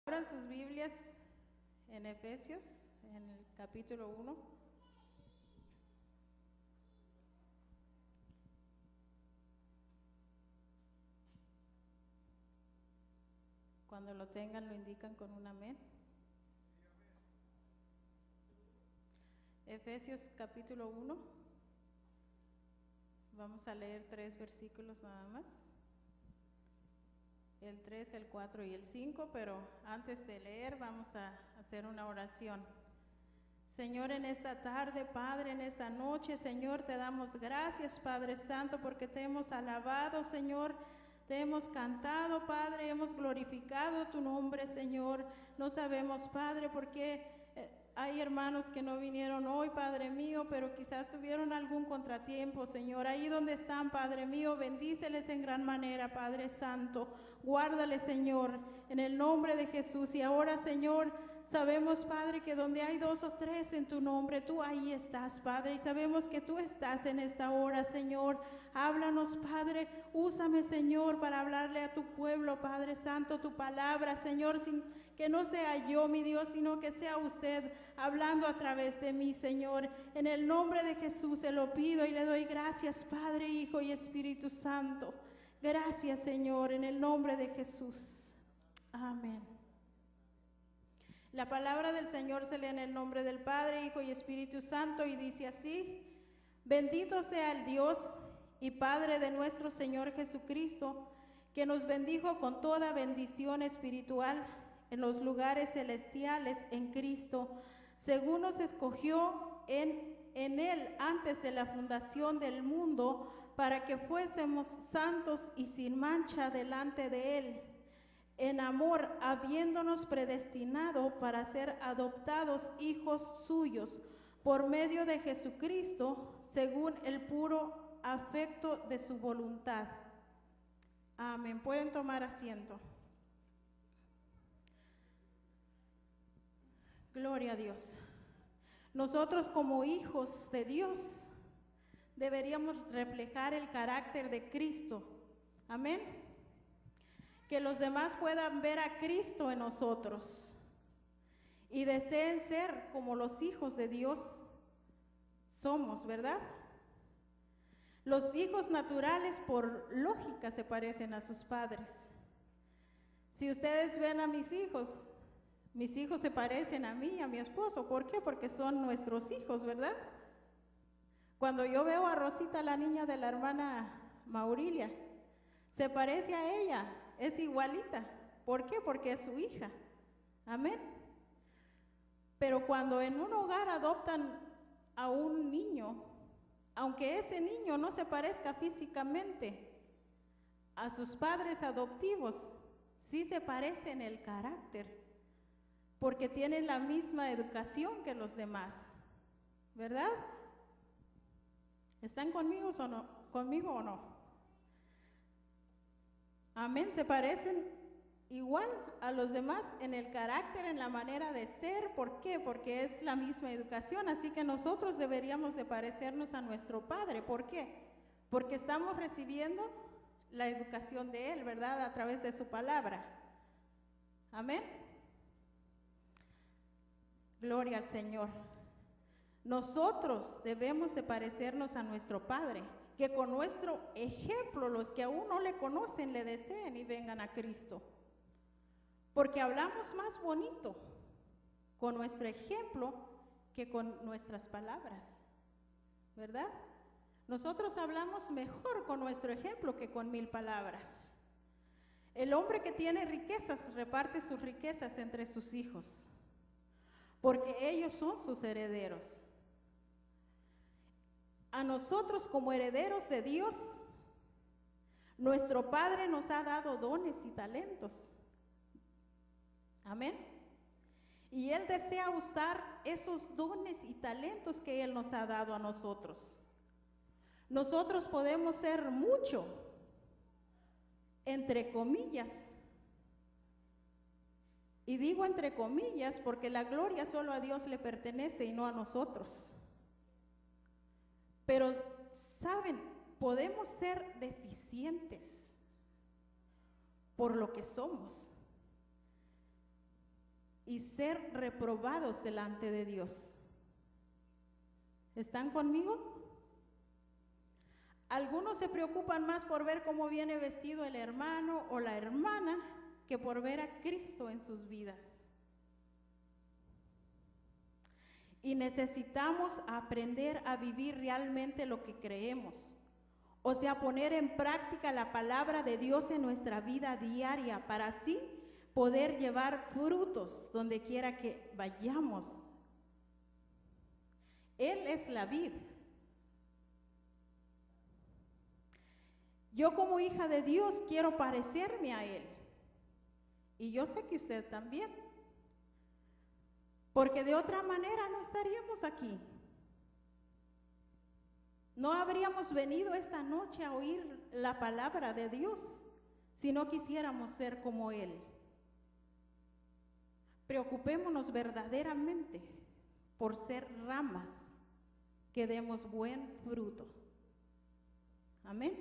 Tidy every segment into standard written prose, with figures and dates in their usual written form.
Abran sus Biblias en Efesios, en el capítulo 1. Cuando lo tengan, lo indican con un amén. Efesios capítulo 1. Vamos a leer 3 versículos nada más. El 3, el 4 y el 5, pero antes de leer vamos a hacer una oración. Señor, en esta tarde, Padre, en esta noche, Señor, te damos gracias, Padre Santo, porque te hemos alabado, Señor, te hemos cantado, Padre, hemos glorificado tu nombre, Señor. No sabemos, Padre, por qué hay hermanos que no vinieron hoy, Padre mío, pero quizás tuvieron algún contratiempo, Señor. Ahí donde están, Padre mío, bendíceles en gran manera, Padre Santo. Guárdales, Señor, en el nombre de Jesús. Y ahora, Señor, sabemos, Padre, que donde hay 2 o 3 en tu nombre, tú ahí estás, Padre. Y sabemos que tú estás en esta hora, Señor. Háblanos, Padre. Úsame, Señor, para hablarle a tu pueblo, Padre Santo, tu palabra, Señor, que no sea yo, mi Dios, sino que sea usted hablando a través de mí, Señor. En el nombre de Jesús se lo pido y le doy gracias, Padre, Hijo y Espíritu Santo. Gracias, Señor, en el nombre de Jesús. Amén. La palabra del Señor se lee en el nombre del Padre, Hijo y Espíritu Santo y dice así: Bendito sea el Dios y Padre de nuestro Señor Jesucristo, que nos bendijo con toda bendición espiritual en los lugares celestiales en Cristo, según nos escogió en Él antes de la fundación del mundo, para que fuésemos santos y sin mancha delante de Él, en amor, habiéndonos predestinado para ser adoptados hijos suyos, por medio de Jesucristo, según el puro afecto de su voluntad. Amén. Pueden tomar asiento. Gloria a Dios. Nosotros como hijos de Dios deberíamos reflejar el carácter de Cristo. Amén. Que los demás puedan ver a Cristo en nosotros y deseen ser como los hijos de Dios somos, ¿verdad? Los hijos naturales por lógica se parecen a sus padres. Si ustedes ven a mis hijos se parecen a mí, a mi esposo. ¿Por qué? Porque son nuestros hijos, ¿verdad? Cuando yo veo a Rosita, la niña de la hermana Maurilia, se parece a ella, es igualita. ¿Por qué? Porque es su hija. Amén. Pero cuando en un hogar adoptan a un niño, aunque ese niño no se parezca físicamente a sus padres adoptivos, sí se parece en el carácter, porque tienen la misma educación que los demás, ¿verdad? ¿Están conmigo o no? Amén, se parecen igual a los demás en el carácter, en la manera de ser. ¿Por qué? Porque es la misma educación, así que nosotros deberíamos de parecernos a nuestro Padre. ¿Por qué? Porque estamos recibiendo la educación de Él, ¿verdad? A través de su palabra. Amén. Gloria al Señor. Nosotros debemos de parecernos a nuestro Padre, que con nuestro ejemplo los que aún no le conocen le deseen y vengan a Cristo. Porque hablamos más bonito con nuestro ejemplo que con nuestras palabras, ¿verdad? Nosotros hablamos mejor con nuestro ejemplo que con 1000 palabras. El hombre que tiene riquezas reparte sus riquezas entre sus hijos, porque ellos son sus herederos. A nosotros como herederos de Dios, nuestro Padre nos ha dado dones y talentos. Amén. Y Él desea usar esos dones y talentos que Él nos ha dado a nosotros. Nosotros podemos ser mucho, entre comillas. Y digo entre comillas porque la gloria solo a Dios le pertenece y no a nosotros. Pero, ¿saben? Podemos ser deficientes por lo que somos. y ser reprobados delante de Dios. ¿Están conmigo? Algunos se preocupan más por ver cómo viene vestido el hermano o la hermana que por ver a Cristo en sus vidas. Y necesitamos aprender a vivir realmente lo que creemos. O sea, poner en práctica la palabra de Dios en nuestra vida diaria para así poder llevar frutos donde quiera que vayamos. Él es la vid. Yo como hija de Dios quiero parecerme a Él. Y yo sé que usted también. Porque de otra manera no estaríamos aquí. No habríamos venido esta noche a oír la palabra de Dios si no quisiéramos ser como Él. Preocupémonos verdaderamente por ser ramas que demos buen fruto. Amén.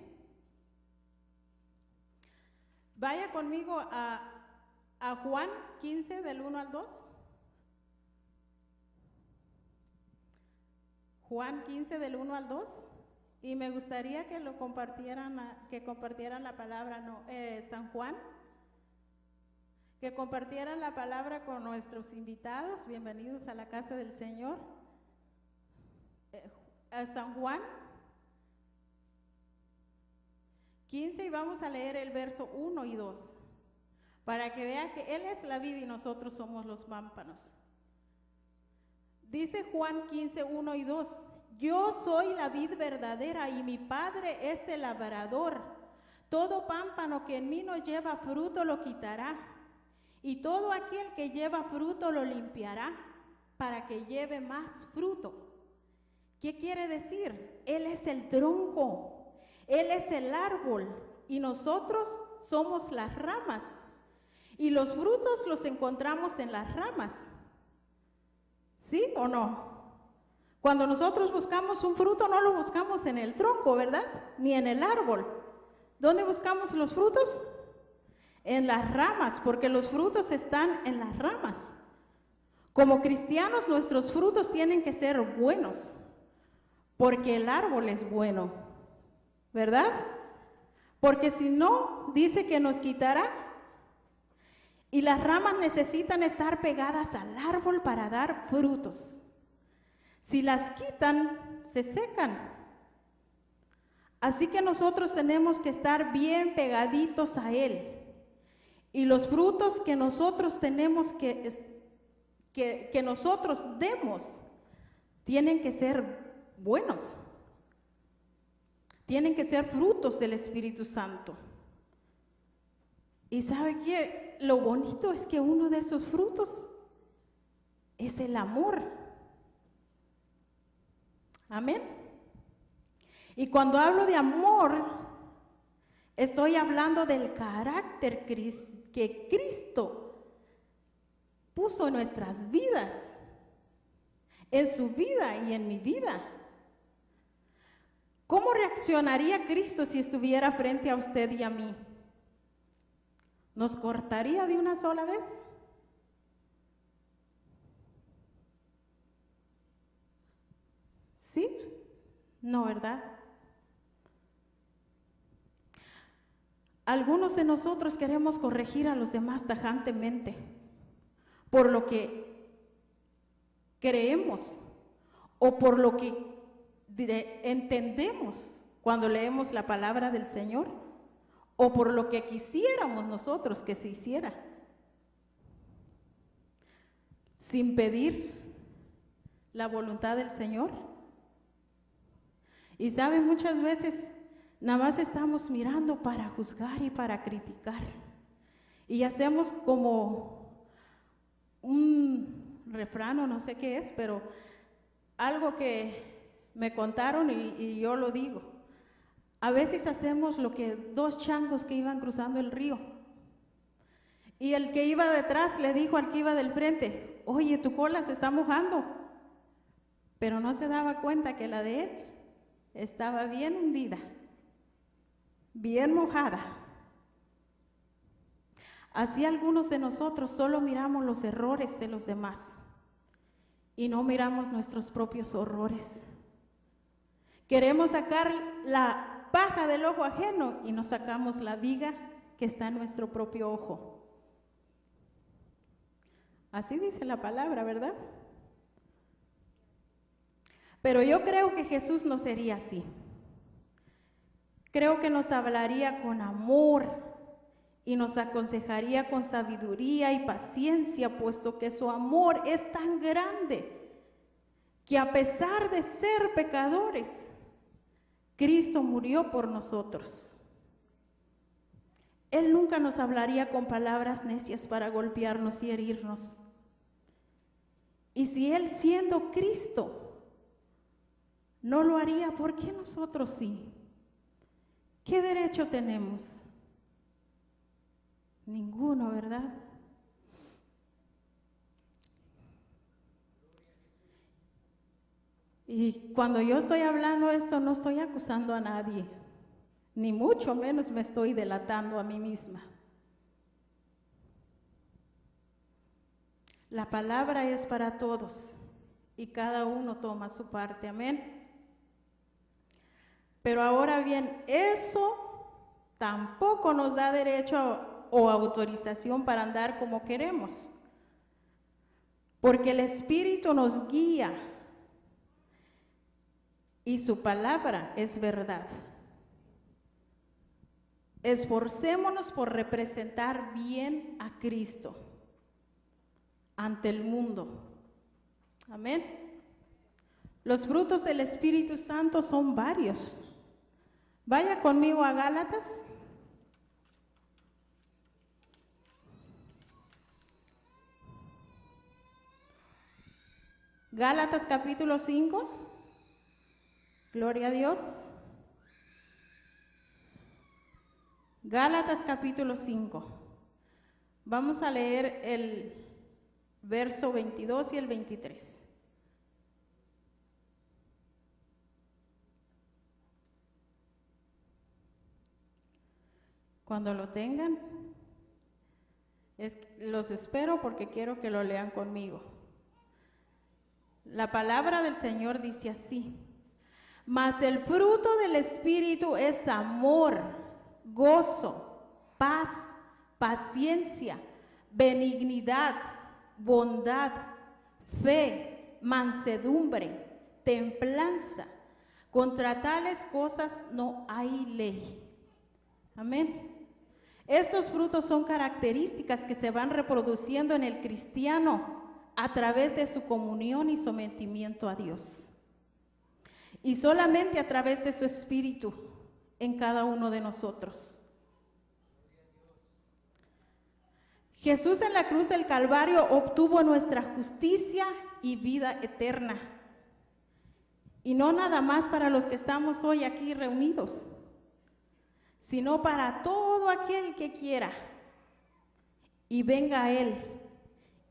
Vaya conmigo a Juan 15 del 1 al 2. Juan 15 del 1 al 2. Y me gustaría que lo compartieran, que compartieran la palabra, San Juan. Que compartieran la palabra con nuestros invitados. Bienvenidos a la casa del Señor. San Juan 15 y vamos a leer el verso 1 y 2 para que vea que Él es la vid y nosotros somos los pámpanos. Dice Juan 15, 1 y 2: Yo soy la vid verdadera y mi Padre es el labrador. Todo pámpano que en mí no lleva fruto lo quitará, y todo aquel que lleva fruto lo limpiará, para que lleve más fruto. ¿Qué quiere decir? Él es el tronco, Él es el árbol, y nosotros somos las ramas. Y los frutos los encontramos en las ramas. ¿Sí o no? Cuando nosotros buscamos un fruto, no lo buscamos en el tronco, ¿verdad? Ni en el árbol. ¿Dónde buscamos los frutos? En las ramas, porque los frutos están en las ramas. Como cristianos, nuestros frutos tienen que ser buenos, porque el árbol es bueno, ¿verdad? Porque si no, dice que nos quitará. Y las ramas necesitan estar pegadas al árbol para dar frutos. Si las quitan, se secan. Así que nosotros tenemos que estar bien pegaditos a Él. Y los frutos que nosotros tenemos que nosotros demos, tienen que ser buenos. Tienen que ser frutos del Espíritu Santo. Y ¿sabe qué? Lo bonito es que uno de esos frutos es el amor. Amén. Y cuando hablo de amor, estoy hablando del carácter que Cristo puso en nuestras vidas, en su vida y en mi vida. ¿Cómo reaccionaría Cristo si estuviera frente a usted y a mí? ¿Nos cortaría de una sola vez? ¿Sí? No, ¿verdad? Algunos de nosotros queremos corregir a los demás tajantemente por lo que creemos o por lo que entendemos cuando leemos la palabra del Señor, o por lo que quisiéramos nosotros que se hiciera, sin pedir la voluntad del Señor. Y saben, muchas veces nada más estamos mirando para juzgar y para criticar, y hacemos como un refrán o no sé qué es, pero algo que me contaron y yo lo digo. A veces hacemos lo que dos changos que iban cruzando el río, y el que iba detrás le dijo al que iba del frente: oye, tu cola se está mojando, pero no se daba cuenta que la de él estaba bien hundida, bien mojada. Así algunos de nosotros solo miramos los errores de los demás y no miramos nuestros propios horrores. Queremos sacar la paja del ojo ajeno y nos sacamos la viga que está en nuestro propio ojo. Así dice la palabra, ¿verdad? Pero yo creo que Jesús no sería así. Creo que nos hablaría con amor y nos aconsejaría con sabiduría y paciencia, puesto que su amor es tan grande que a pesar de ser pecadores, Cristo murió por nosotros. Él nunca nos hablaría con palabras necias para golpearnos y herirnos. Y si Él, siendo Cristo, no lo haría, ¿por qué nosotros sí? ¿Qué derecho tenemos? Ninguno, ¿verdad? Y cuando yo estoy hablando esto, no estoy acusando a nadie, ni mucho menos me estoy delatando a mí misma. La palabra es para todos y cada uno toma su parte, amén. Pero ahora bien, eso tampoco nos da derecho o autorización para andar como queremos, porque el Espíritu nos guía y su palabra es verdad. Esforcémonos por representar bien a Cristo ante el mundo. Amén. Los frutos del Espíritu Santo son varios. Vaya conmigo a Gálatas. Gálatas capítulo 5. Gloria a Dios. Gálatas capítulo 5. Vamos a leer el verso 22 y el 23. Cuando lo tengan, los espero porque quiero que lo lean conmigo. La palabra del Señor dice así: mas el fruto del Espíritu es amor, gozo, paz, paciencia, benignidad, bondad, fe, mansedumbre, templanza. Contra tales cosas no hay ley. Amén. Estos frutos son características que se van reproduciendo en el cristiano a través de su comunión y sometimiento a Dios. Y solamente a través de su Espíritu en cada uno de nosotros. Jesús en la cruz del Calvario obtuvo nuestra justicia y vida eterna. Y no nada más para los que estamos hoy aquí reunidos, sino para todo aquel que quiera y venga a Él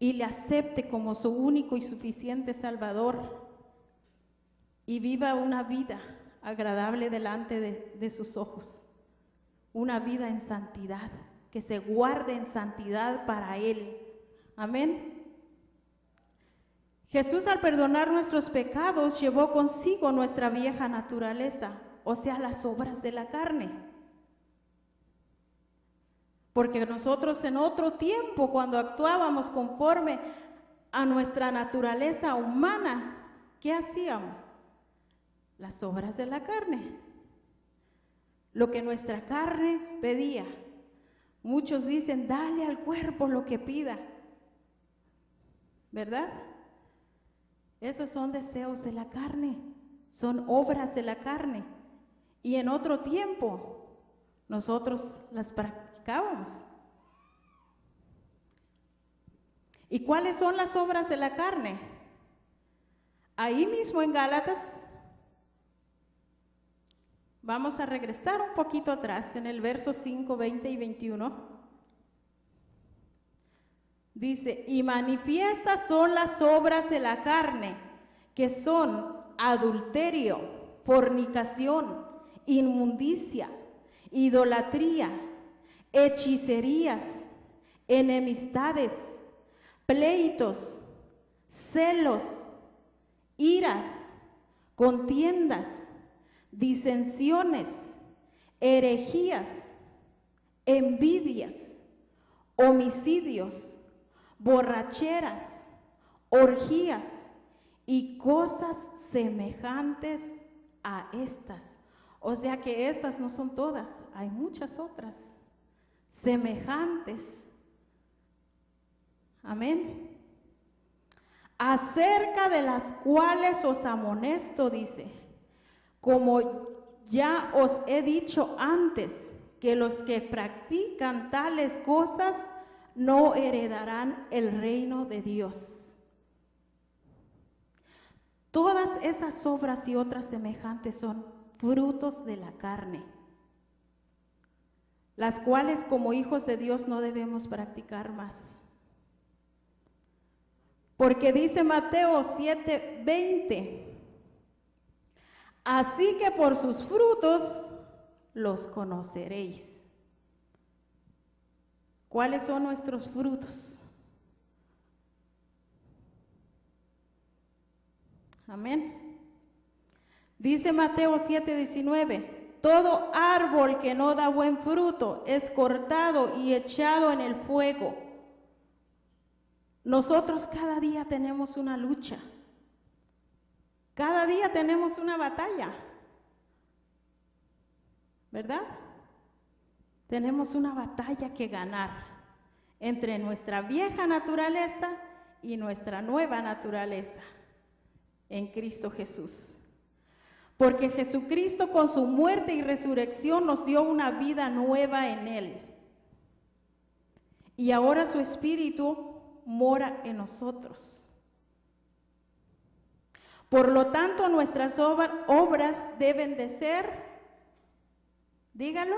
y le acepte como su único y suficiente Salvador y viva una vida agradable delante de sus ojos, una vida en santidad, que se guarde en santidad para Él. Amén. Jesús, al perdonar nuestros pecados, llevó consigo nuestra vieja naturaleza, o sea, las obras de la carne. Porque nosotros en otro tiempo, cuando actuábamos conforme a nuestra naturaleza humana, ¿qué hacíamos? Las obras de la carne. Lo que nuestra carne pedía. Muchos dicen, dale al cuerpo lo que pida. ¿Verdad? Esos son deseos de la carne, son obras de la carne. Y en otro tiempo, nosotros las practicábamos. ¿Y cuáles son las obras de la carne? Ahí mismo en Gálatas, vamos a regresar un poquito atrás, en el verso 5, 20 y 21. Dice, y manifiestas son las obras de la carne, que son adulterio, fornicación, inmundicia, idolatría, hechicerías, enemistades, pleitos, celos, iras, contiendas, disensiones, herejías, envidias, homicidios, borracheras, orgías y cosas semejantes a estas. O sea que estas no son todas, hay muchas otras semejantes. Amén. Acerca de las cuales os amonesto, dice, como ya os he dicho antes, que los que practican tales cosas no heredarán el reino de Dios. Todas esas obras y otras semejantes son frutos de la carne, las cuales como hijos de Dios no debemos practicar más. Porque dice Mateo 7:20, así que por sus frutos los conoceréis. ¿Cuáles son nuestros frutos? Amén. Dice Mateo 7:19, todo árbol que no da buen fruto es cortado y echado en el fuego. Nosotros cada día tenemos una lucha, cada día tenemos una batalla, ¿verdad? Tenemos una batalla que ganar entre nuestra vieja naturaleza y nuestra nueva naturaleza en Cristo Jesús. Porque Jesucristo con su muerte y resurrección nos dio una vida nueva en Él. Y ahora su Espíritu mora en nosotros. Por lo tanto, nuestras obras deben de ser, dígalo,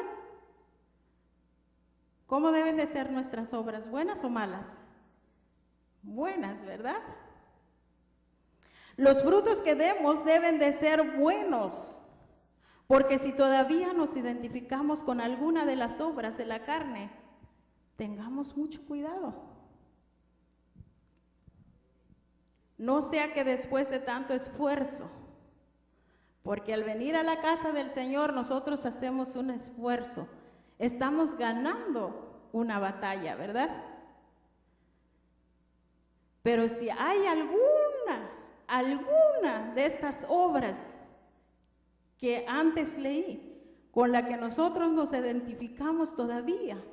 ¿cómo deben de ser nuestras obras? ¿Buenas o malas? Buenas, ¿verdad? Los frutos que demos deben de ser buenos, porque si todavía nos identificamos con alguna de las obras de la carne, tengamos mucho cuidado. No sea que después de tanto esfuerzo, porque al venir a la casa del Señor nosotros hacemos un esfuerzo, estamos ganando una batalla, ¿verdad? Pero si hay alguna de estas obras que antes leí, con la que nosotros nos identificamos todavía,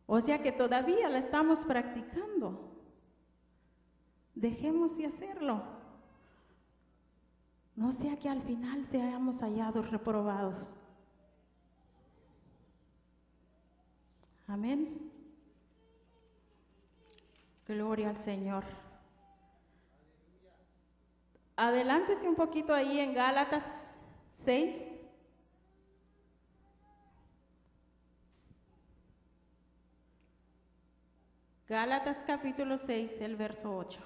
o sea que todavía la estamos practicando, dejemos de hacerlo. No sea que al final seamos hallados reprobados. Amén. Gloria al Señor. Adelántese un poquito ahí en Gálatas 6. Gálatas capítulo 6, el verso 8.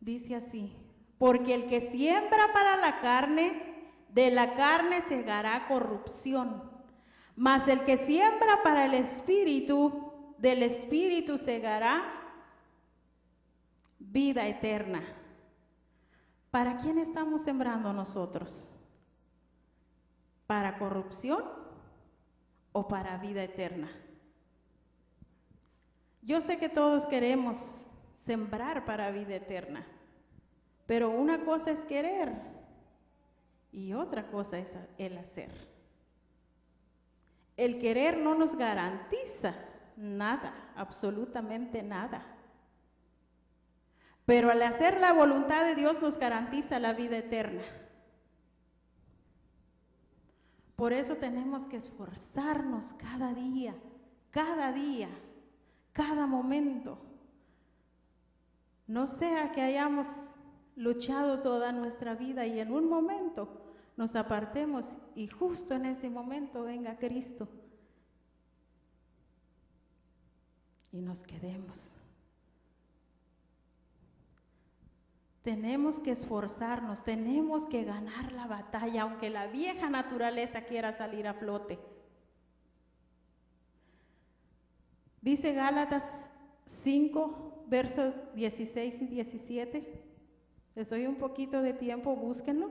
Dice así, porque el que siembra para la carne, de la carne segará corrupción, mas el que siembra para el Espíritu, del Espíritu segará vida eterna. ¿Para quién estamos sembrando nosotros? ¿Para corrupción o para vida eterna? Yo sé que todos queremos sembrar para vida eterna, pero una cosa es querer y otra cosa es el hacer. El querer no nos garantiza nada, absolutamente nada. Pero al hacer la voluntad de Dios nos garantiza la vida eterna. Por eso tenemos que esforzarnos cada día, cada momento. No sea que hayamos luchado toda nuestra vida y en un momento nos apartemos y justo en ese momento venga Cristo y nos quedemos. Tenemos que esforzarnos, tenemos que ganar la batalla, aunque la vieja naturaleza quiera salir a flote. Dice Gálatas 5, versos 16 y 17. Les doy un poquito de tiempo, búsquenlo.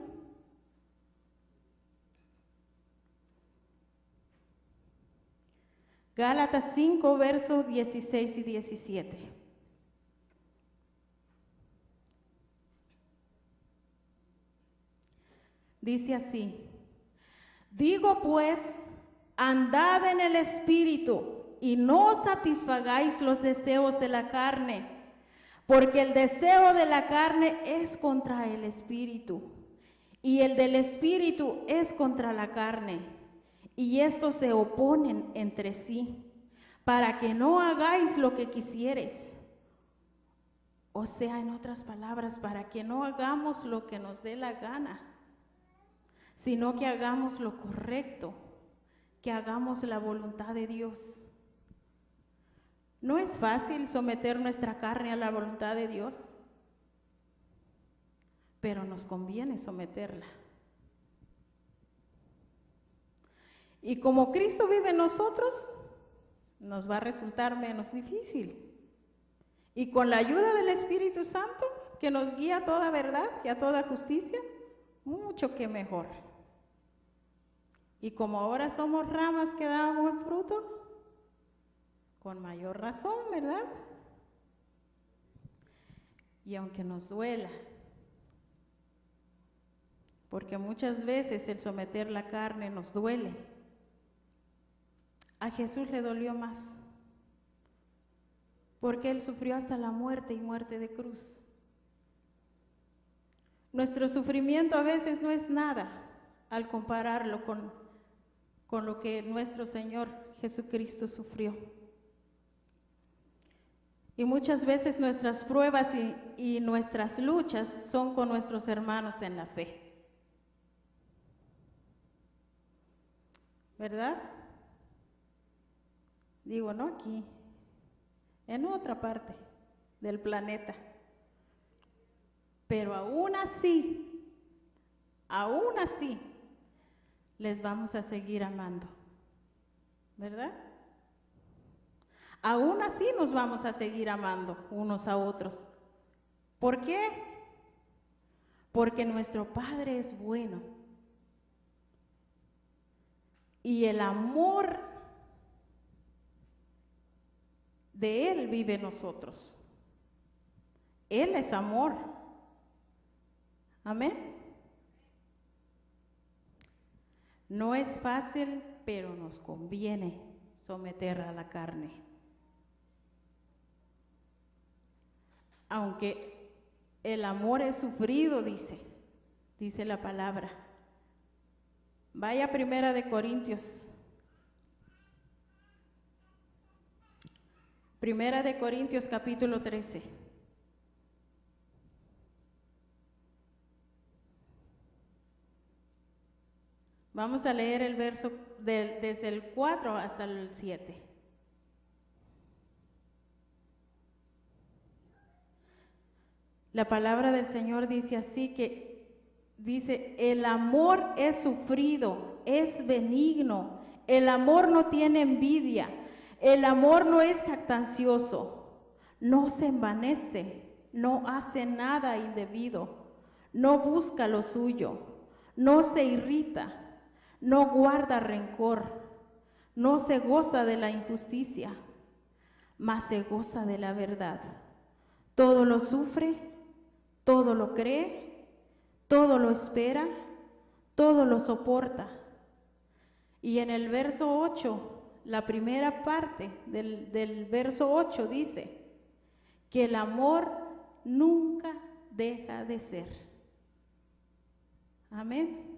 Gálatas 5, versos 16 y 17. Dice así: digo pues, andad en el Espíritu y no satisfagáis los deseos de la carne, porque el deseo de la carne es contra el Espíritu, y el del Espíritu es contra la carne, y estos se oponen entre sí, para que no hagáis lo que quisieres. O sea, en otras palabras, para que no hagamos lo que nos dé la gana, sino que hagamos lo correcto, que hagamos la voluntad de Dios. No es fácil someter nuestra carne a la voluntad de Dios, pero nos conviene someterla. Y como Cristo vive en nosotros, nos va a resultar menos difícil. Y con la ayuda del Espíritu Santo, que nos guía a toda verdad y a toda justicia, mucho que mejor. Y como ahora somos ramas que dan buen fruto, con mayor razón, ¿verdad? Y aunque nos duela, porque muchas veces el someter la carne nos duele, a Jesús le dolió más, porque Él sufrió hasta la muerte y muerte de cruz. Nuestro sufrimiento a veces no es nada al compararlo con lo que nuestro Señor Jesucristo sufrió. Y muchas veces nuestras pruebas y nuestras luchas son con nuestros hermanos en la fe. ¿Verdad? Digo, no aquí, en otra parte del planeta. Pero aún así, les vamos a seguir amando. ¿Verdad? Aún así nos vamos a seguir amando unos a otros. ¿Por qué? Porque nuestro Padre es bueno. Y el amor de Él vive en nosotros. Él es amor. Amén. No es fácil, pero nos conviene someter a la carne. Aunque el amor es sufrido, dice la palabra. Vaya a 1 Corintios. 1 Corintios capítulo 13. Vamos a leer el verso desde el 4 hasta el 7. La palabra del Señor dice así dice, el amor es sufrido, es benigno, el amor no tiene envidia, el amor no es jactancioso, no se envanece, no hace nada indebido, no busca lo suyo, no se irrita, no guarda rencor, no se goza de la injusticia, mas se goza de la verdad. Todo lo sufre, todo lo cree, todo lo espera, todo lo soporta. Y en el verso 8, la primera parte del verso 8 dice que el amor nunca deja de ser. Amén.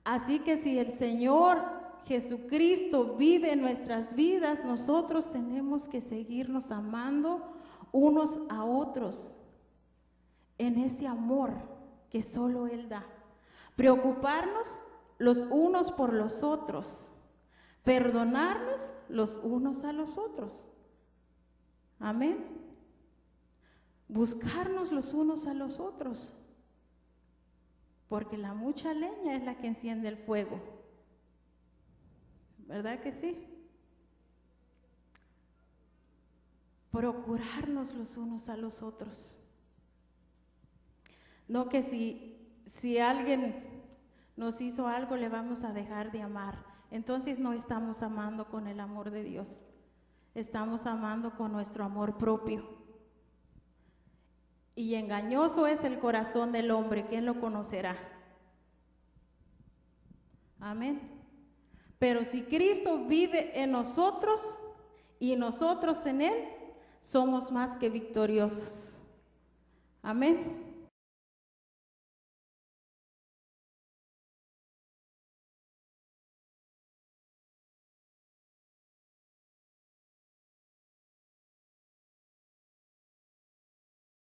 Así que si el Señor Jesucristo vive en nuestras vidas, nosotros tenemos que seguirnos amando unos a otros en ese amor que solo Él da. Preocuparnos los unos por los otros, perdonarnos los unos a los otros. Amén. buscarnos los unos a los otros, porque la mucha leña es la que enciende el fuego. ¿Verdad que sí? Procurarnos los unos a los otros. No que si alguien nos hizo algo, le vamos a dejar de amar. Entonces no estamos amando con el amor de Dios. Estamos amando con nuestro amor propio. Y engañoso es el corazón del hombre, ¿quién lo conocerá? Amén. Pero si Cristo vive en nosotros y nosotros en Él, somos más que victoriosos. Amén.